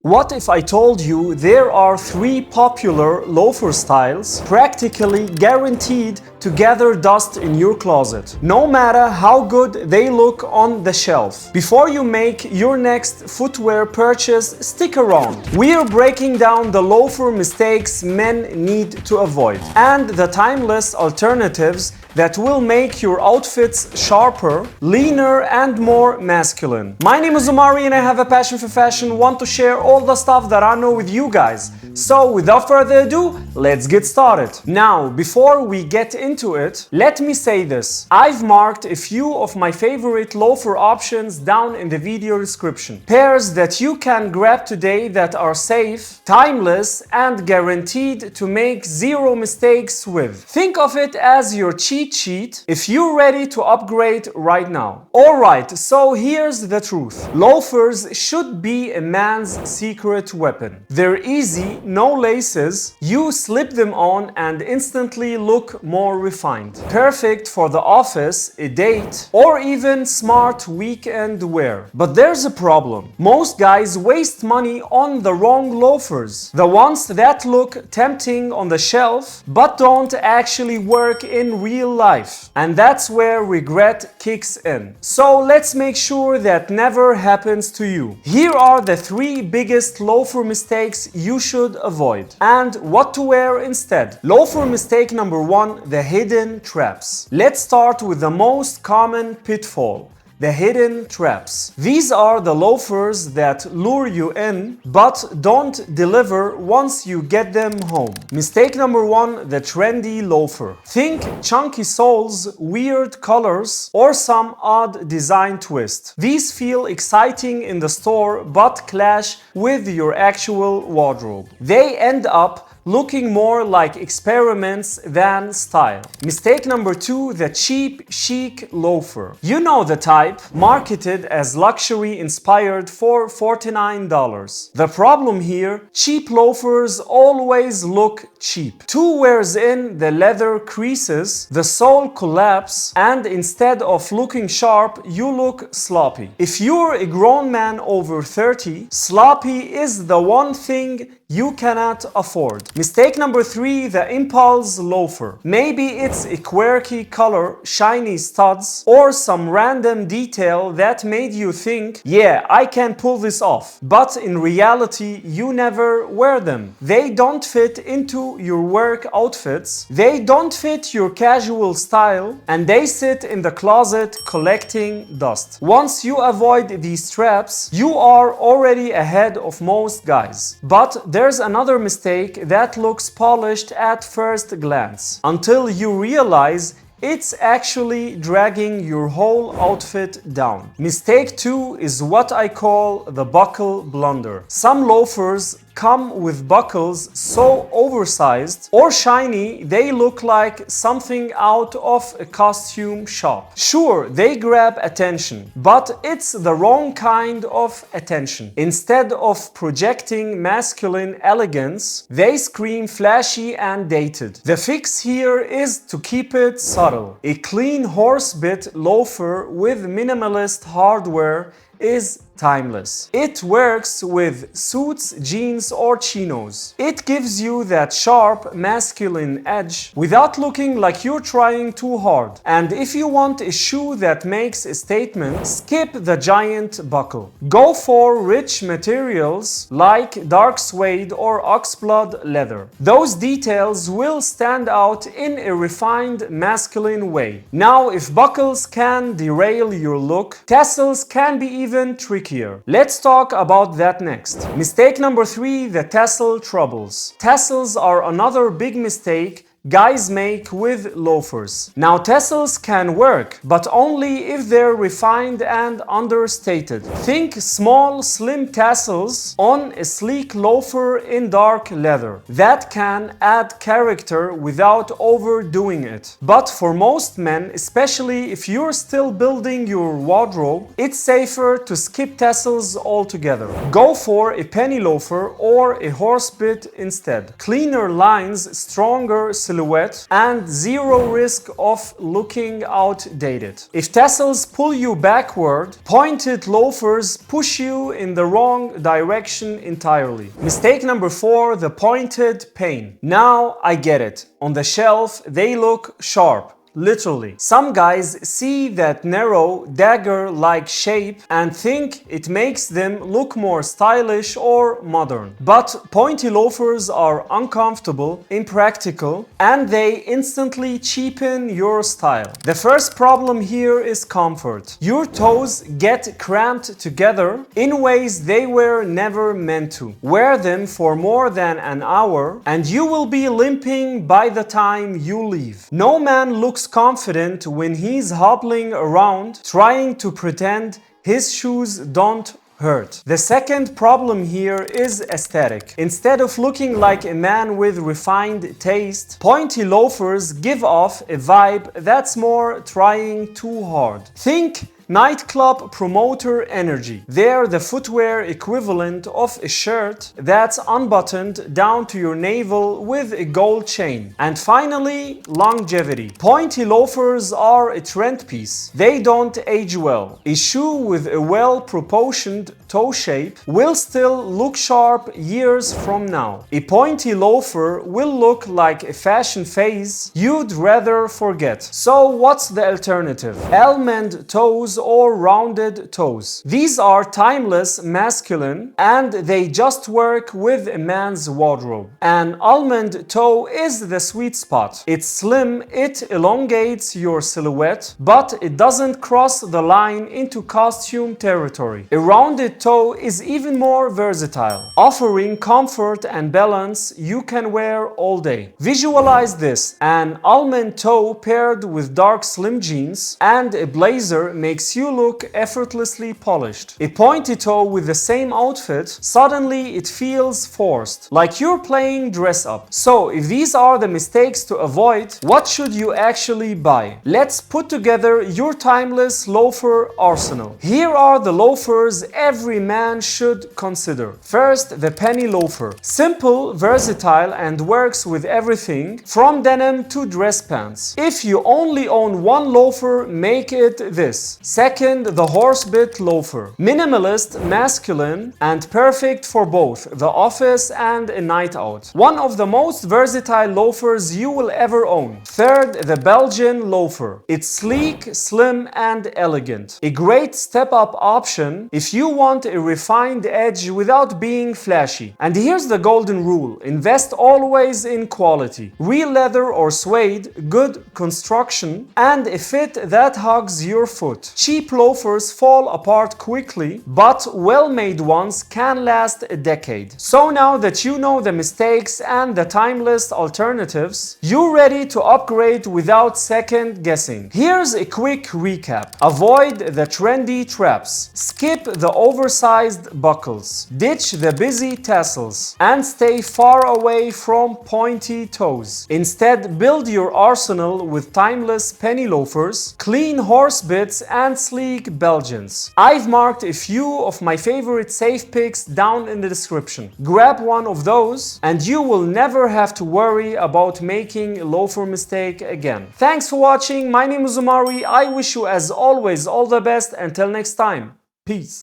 What if I told you there are 3 popular loafer styles practically guaranteed to gather dust in your closet, no matter how good they look on the shelf? Before you make your next footwear purchase, stick around. We're breaking down the loafer mistakes men need to avoid and the timeless alternatives that will make your outfits sharper, leaner, and more masculine. My name is Omari and I have a passion for fashion, want to share all the stuff that I know with you guys. So without further ado, let's get started. Now, before we get into it, let me say this. I've marked a few of my favorite loafer options down in the video description. Pairs that you can grab today that are safe, timeless, and guaranteed to make zero mistakes with. Think of it as your cheat sheet if you're ready to upgrade right now. Alright, so here's the truth. Loafers should be a man's secret weapon. They're easy, no laces, you slip them on and instantly look more refined. Perfect for the office, a date, or even smart weekend wear. But there's a problem. Most guys waste money on the wrong loafers. The ones that look tempting on the shelf but don't actually work in real life. And that's where regret kicks in. So let's make sure that never happens to you. Here are the 3 biggest loafer mistakes you should avoid and what to wear instead. Loafer mistake number 1, the hidden traps. Let's start with the most common pitfall. The hidden traps. These are the loafers that lure you in but don't deliver once you get them home. Mistake number 1, the trendy loafer. Think chunky soles, weird colors, or some odd design twist. These feel exciting in the store but clash with your actual wardrobe. They end up looking more like experiments than style. Mistake number 2, the cheap chic loafer. You know the type, marketed as luxury inspired for $49. The problem here, cheap loafers always look cheap. 2 wears in, the leather creases, the sole collapse, and instead of looking sharp, you look sloppy. If you're a grown man over 30, sloppy is the one thing you cannot afford. Mistake number 3, the impulse loafer. Maybe it's a quirky color, shiny studs, or some random detail that made you think, yeah, I can pull this off. But in reality, you never wear them. They don't fit into your work outfits, they don't fit your casual style, and they sit in the closet collecting dust. Once you avoid these traps, you are already ahead of most guys. But there's another mistake that looks polished at first glance, until you realize it's actually dragging your whole outfit down. Mistake 2 is what I call the buckle blunder. Some loafers come with buckles so oversized or shiny they look like something out of a costume shop. Sure, they grab attention, but it's the wrong kind of attention. Instead of projecting masculine elegance, they scream flashy and dated. The fix here is to keep it subtle. A clean horsebit loafer with minimalist hardware is timeless. It works with suits, jeans, or chinos. It gives you that sharp, masculine edge without looking like you're trying too hard. And if you want a shoe that makes a statement, skip the giant buckle. Go for rich materials like dark suede or oxblood leather. Those details will stand out in a refined, masculine way. Now, if buckles can derail your look, tassels can be even trickier. Let's talk about that next. Mistake number 3, the tassel troubles. Tassels are another big mistake guys make with loafers. Now, tassels can work, but only if they're refined and understated. Think small, slim tassels on a sleek loafer in dark leather. That can add character without overdoing it. But for most men, especially if you're still building your wardrobe, it's safer to skip tassels altogether. Go for a penny loafer or a horsebit instead. Cleaner lines, stronger silhouette and zero risk of looking outdated. If tassels pull you backward, pointed loafers push you in the wrong direction entirely. Mistake number 4, the pointed pane. Now I get it. On the shelf, they look sharp. Literally. Some guys see that narrow dagger-like shape and think it makes them look more stylish or modern. But pointy loafers are uncomfortable, impractical, and they instantly cheapen your style. The first problem here is comfort. Your toes get cramped together in ways they were never meant to. Wear them for more than an hour and you will be limping by the time you leave. No man looks confident when he's hobbling around trying to pretend his shoes don't hurt. The second problem here is aesthetic. Instead of looking like a man with refined taste, pointy loafers give off a vibe that's more trying too hard. Think nightclub promoter energy. They're the footwear equivalent of a shirt that's unbuttoned down to your navel with a gold chain. And finally, longevity. Pointy loafers are a trend piece. They don't age well. A shoe with a well-proportioned toe shape will still look sharp years from now. A pointy loafer will look like a fashion phase you'd rather forget. So what's the alternative? Almond toes or rounded toes. These are timeless, masculine, and they just work with a man's wardrobe. An almond toe is the sweet spot. It's slim, it elongates your silhouette, but it doesn't cross the line into costume territory. A rounded toe is even more versatile, offering comfort and balance you can wear all day. Visualize this: an almond toe paired with dark slim jeans and a blazer makes you look effortlessly polished. A pointy toe with the same outfit, suddenly it feels forced, like you're playing dress up. So if these are the mistakes to avoid, what should you actually buy? Let's put together your timeless loafer arsenal. Here are the loafers every man should consider. First, the penny loafer. Simple, versatile, and works with everything from denim to dress pants. If you only own one loafer, make it this. Second, the Horsebit Loafer. Minimalist, masculine, and perfect for both the office and a night out. One of the most versatile loafers you will ever own. Third, the Belgian Loafer. It's sleek, slim, and elegant. A great step-up option if you want a refined edge without being flashy. And here's the golden rule: invest always in quality. Real leather or suede, good construction, and a fit that hugs your foot. Cheap loafers fall apart quickly, but well-made ones can last a decade. So now that you know the mistakes and the timeless alternatives, you're ready to upgrade without second guessing. Here's a quick recap. Avoid the trendy traps. Skip the oversized buckles. Ditch the busy tassels. And stay far away from pointy toes. Instead, build your arsenal with timeless penny loafers, clean horse bits, and sleek Belgians. I've marked a few of my favorite safe picks down in the description. Grab one of those and you will never have to worry about making a loafer mistake again. Thanks for watching. My name is Umari. I wish you as always all the best. Until next time. Peace.